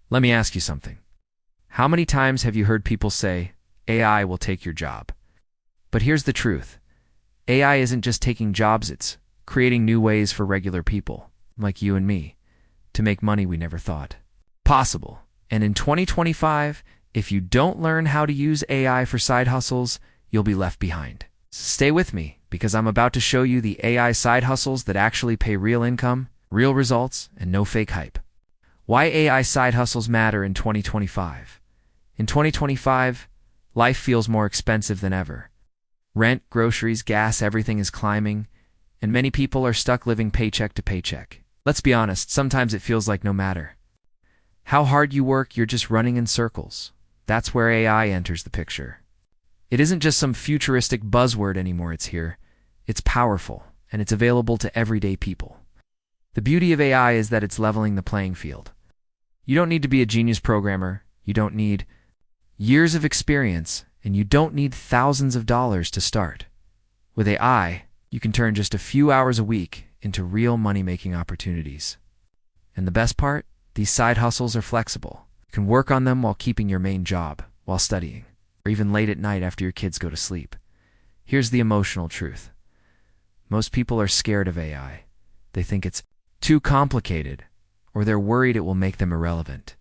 Let me ask you something. How many times have you heard people say, AI will take your job? But here's the truth. AI isn't just taking jobs, it's creating new ways for regular people, like you and me, to make money we never thought possible. And in 2025, if you don't learn how to use AI for side hustles, you'll be left behind. Stay with me, because I'm about to show you the AI side hustles that actually pay real income, real results, and no fake hype. Why AI side hustles matter in 2025. In 2025, life feels more expensive than ever. Rent, groceries, gas, everything is climbing, and many people are stuck living paycheck to paycheck. Let's be honest, sometimes it feels like no matter how hard you work, you're just running in circles. That's where AI enters the picture. It isn't just some futuristic buzzword anymore, it's here. It's powerful, and it's available to everyday people. The beauty of AI is that it's leveling the playing field. You don't need to be a genius programmer, you don't need years of experience, and you don't need thousands of dollars to start. With AI, you can turn just a few hours a week into real money-making opportunities. And the best part? These side hustles are flexible. You can work on them while keeping your main job, while studying, or even late at night after your kids go to sleep. Here's the emotional truth. Most people are scared of AI. They think it's too complicated, or they're worried it will make them irrelevant.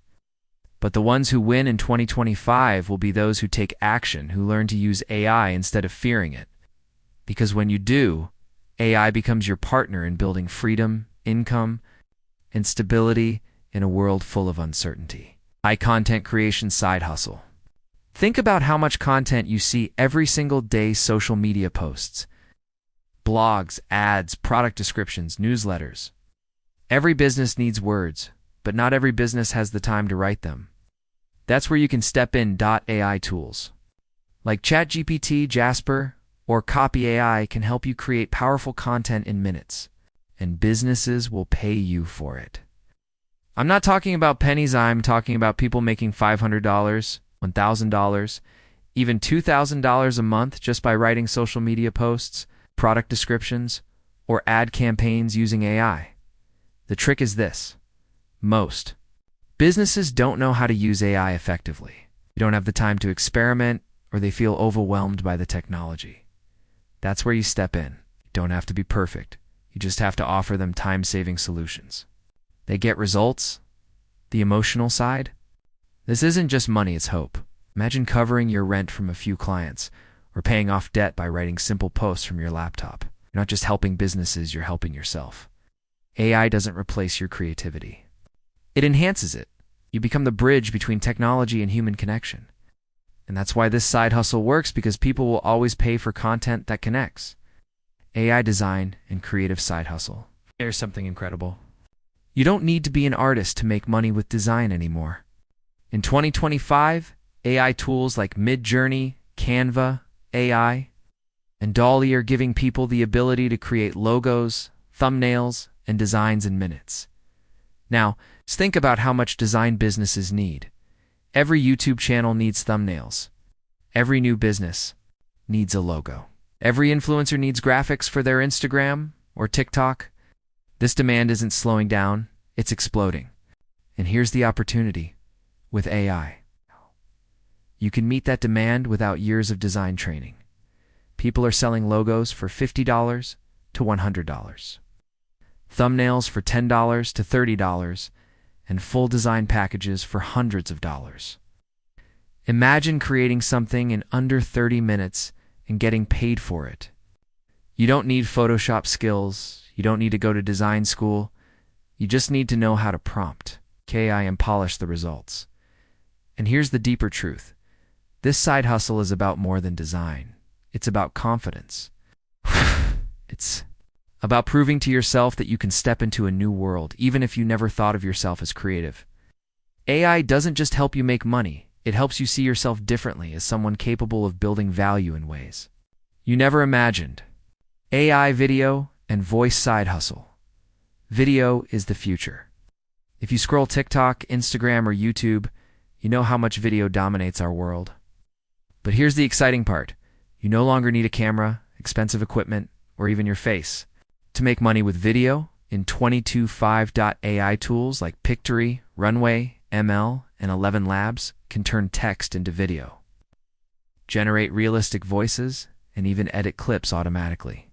But the ones who win in 2025 will be those who take action, who learn to use AI instead of fearing it. Because when you do, AI becomes your partner in building freedom, income, and stability in a world full of uncertainty. High content creation side hustle. Think about how much content you see every single day: social media posts, blogs, ads, product descriptions, newsletters. Every business needs words, but not every business has the time to write them. That's where you can step in. AI tools like ChatGPT, Jasper, or Copy AI can help you create powerful content in minutes, and businesses will pay you for it. I'm not talking about pennies, I'm talking about people making $500, $1,000, even $2,000 a month just by writing social media posts, product descriptions, or ad campaigns using AI. The trick is this. Most businesses don't know how to use AI effectively. They don't have the time to experiment, or they feel overwhelmed by the technology. That's where you step in. You don't have to be perfect. You just have to offer them time-saving solutions. They get results. The emotional side? This isn't just money, it's hope. Imagine covering your rent from a few clients, or paying off debt by writing simple posts from your laptop. You're not just helping businesses, you're helping yourself. AI doesn't replace your creativity. It enhances it. You become the bridge between technology and human connection. And that's why this side hustle works, because people will always pay for content that connects. AI design and creative side hustle. Here's something incredible. You don't need to be an artist to make money with design anymore. In 2025, AI tools like Midjourney, Canva, AI, and DALL-E are giving people the ability to create logos, thumbnails, and designs in minutes. Now, just think about how much design businesses need. Every YouTube channel needs thumbnails. Every new business needs a logo. Every influencer needs graphics for their Instagram or TikTok. This demand isn't slowing down, it's exploding. And here's the opportunity. With AI, you can meet that demand without years of design training. People are selling logos for $50 to $100. Thumbnails for $10 to $30, and full design packages for hundreds of dollars. Imagine creating something in under 30 minutes and getting paid for it. You don't need Photoshop skills, you don't need to go to design school, you just need to know how to prompt AI and polish the results. And here's the deeper truth. This side hustle is about more than design. It's about confidence. It's about proving to yourself that you can step into a new world, even if you never thought of yourself as creative. AI doesn't just help you make money, it helps you see yourself differently as someone capable of building value in ways you never imagined. AI video and voice side hustle. Video is the future. If you scroll TikTok, Instagram, or YouTube, you know how much video dominates our world. But here's the exciting part. You no longer need a camera, expensive equipment, or even your face to make money with video. In 22.5 AI tools like Pictory, Runway, ML, and 11 labs can turn text into video, generate realistic voices, and even edit clips automatically.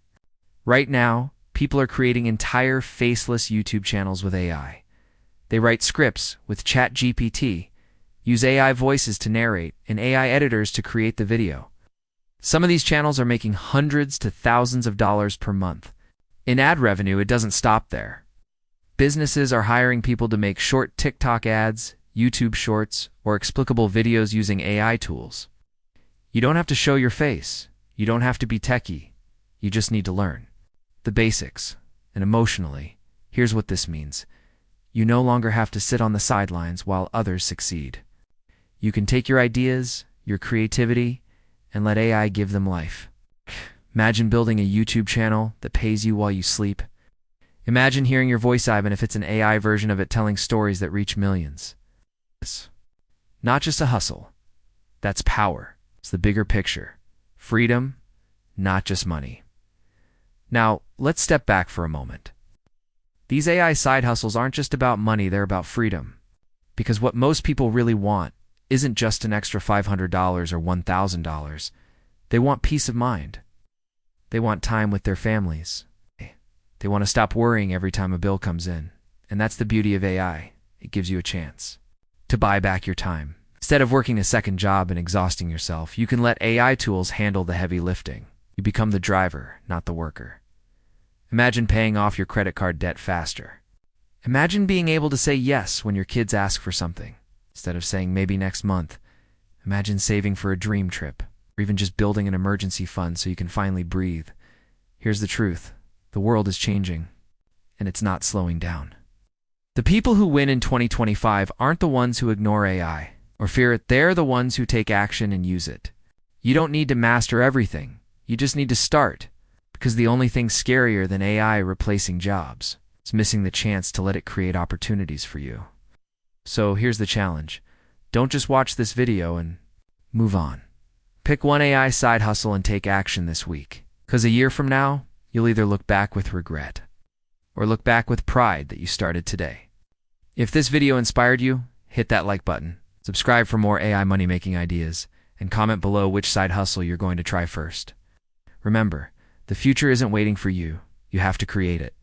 Right now, people are creating entire faceless YouTube channels with AI. They write scripts with ChatGPT, use AI voices to narrate, and AI editors to create the video. Some of these channels are making hundreds to thousands of dollars per month. In ad revenue, it doesn't stop there. Businesses are hiring people to make short TikTok ads, YouTube shorts, or explicable videos using AI tools. You don't have to show your face. You don't have to be techie. You just need to learn the basics. And emotionally, here's what this means. You no longer have to sit on the sidelines while others succeed. You can take your ideas, your creativity, and let AI give them life. Imagine building a YouTube channel that pays you while you sleep. Imagine hearing your voice, even if it's an AI version of it telling stories that reach millions. It's not just a hustle. That's power. It's the bigger picture. Freedom, not just money. Now, let's step back for a moment. These AI side hustles aren't just about money, they're about freedom. Because what most people really want isn't just an extra $500 or $1,000. They want peace of mind. They want time with their families. They want to stop worrying every time a bill comes in. And that's the beauty of AI. It gives you a chance to buy back your time. Instead of working a second job and exhausting yourself, you can let AI tools handle the heavy lifting. You become the driver, not the worker. Imagine paying off your credit card debt faster. Imagine being able to say yes when your kids ask for something, instead of saying maybe next month. Imagine saving for a dream trip, or even just building an emergency fund so you can finally breathe. Here's the truth. The world is changing, and it's not slowing down. The people who win in 2025 aren't the ones who ignore AI or fear it. They're the ones who take action and use it. You don't need to master everything. You just need to start. Because the only thing scarier than AI replacing jobs is missing the chance to let it create opportunities for you. So here's the challenge. Don't just watch this video and move on. Pick one AI side hustle and take action this week. Because a year from now, you'll either look back with regret or look back with pride that you started today. If this video inspired you, hit that like button, subscribe for more AI money-making ideas, and comment below which side hustle you're going to try first. Remember, the future isn't waiting for you. You have to create it.